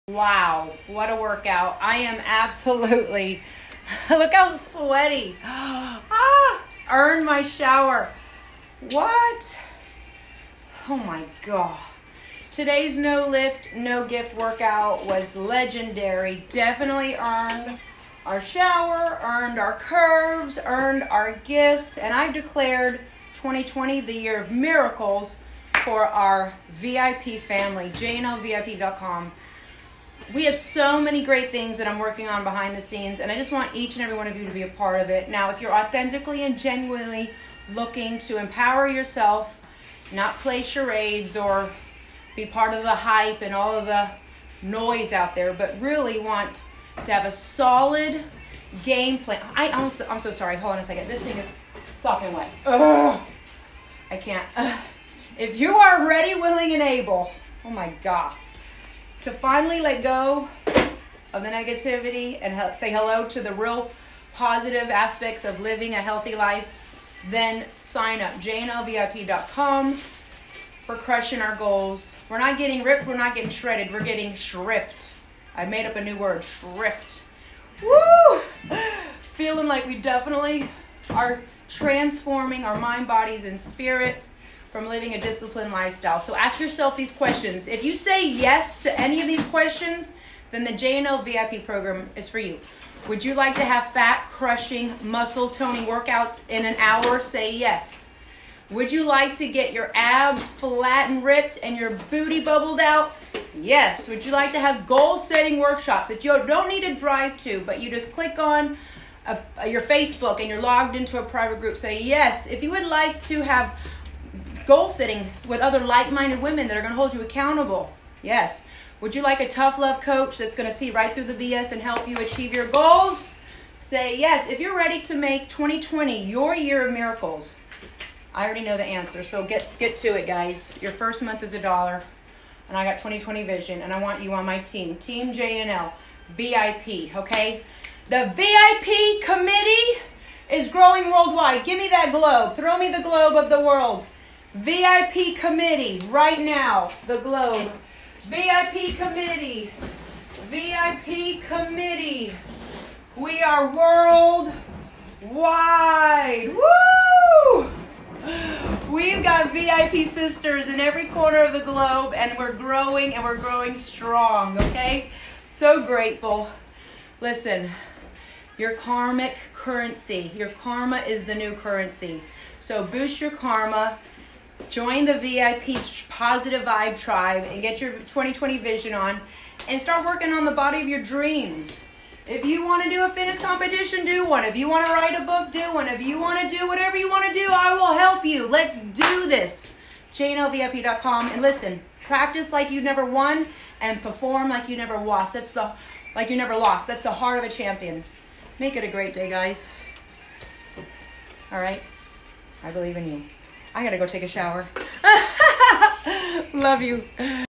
Wow, what a workout. I am absolutely, look how sweaty. Earned my shower. What? Oh my God. Today's no lift, no gift workout was legendary. Definitely earned our shower, earned our curves, earned our gifts, and I've declared 2020 the year of miracles for our VIP family, jnlvip.com. We have so many great things that I'm working on behind the scenes, and I just want each and every one of you to be a part of it. Now, if you're authentically and genuinely looking to empower yourself, not play charades or be part of the hype and all of the noise out there, but really want to have a solid game plan. I'm so sorry. Hold on a second. This thing is sopping wet. Ugh. I can't. Ugh. If you are ready, willing, and able, oh my God, to finally let go of the negativity and say hello to the real positive aspects of living a healthy life, then sign up, jnlvip.com. We're crushing our goals. We're not getting ripped, we're not getting shredded, we're getting shripped. I made up a new word, shripped. Woo! Feeling like we definitely are transforming our mind, bodies, and spirits from living a disciplined lifestyle. So ask yourself these questions. If you say yes to any of these questions, then the JNL VIP program is for you. Would you like to have fat-crushing, muscle-toning workouts in an hour? Say yes. Would you like to get your abs flat and ripped and your booty bubbled out? Yes. Would you like to have goal-setting workshops that you don't need to drive to, but you just click on your Facebook and you're logged into a private group? Say yes. If you would like to have goal setting with other like-minded women that are going to hold you accountable, yes. Would you like a tough love coach that's going to see right through the BS and help you achieve your goals? Say yes. If you're ready to make 2020 your year of miracles, I already know the answer, so get to it, guys. Your first month is $1, and I got 2020 vision, and I want you on my team, Team JNL VIP, okay? The VIP committee is growing worldwide. Give me that globe. Throw me the globe of the world. VIP committee right now, the globe. VIP committee, VIP committee. We are worldwide. Woo! We've got VIP sisters in every corner of the globe, and we're growing strong, okay? So grateful. Listen, your karmic currency, your karma is the new currency. So boost your karma. Join the VIP Positive Vibe Tribe and get your 2020 vision on and start working on the body of your dreams. If you want to do a fitness competition, do one. If you want to write a book, do one. If you want to do whatever you want to do, I will help you. Let's do this. jnlvip.com. And listen, practice like you never won and perform like you never lost. That's the heart of a champion. Make it a great day, guys. All right? I believe in you. I gotta go take a shower. Love you.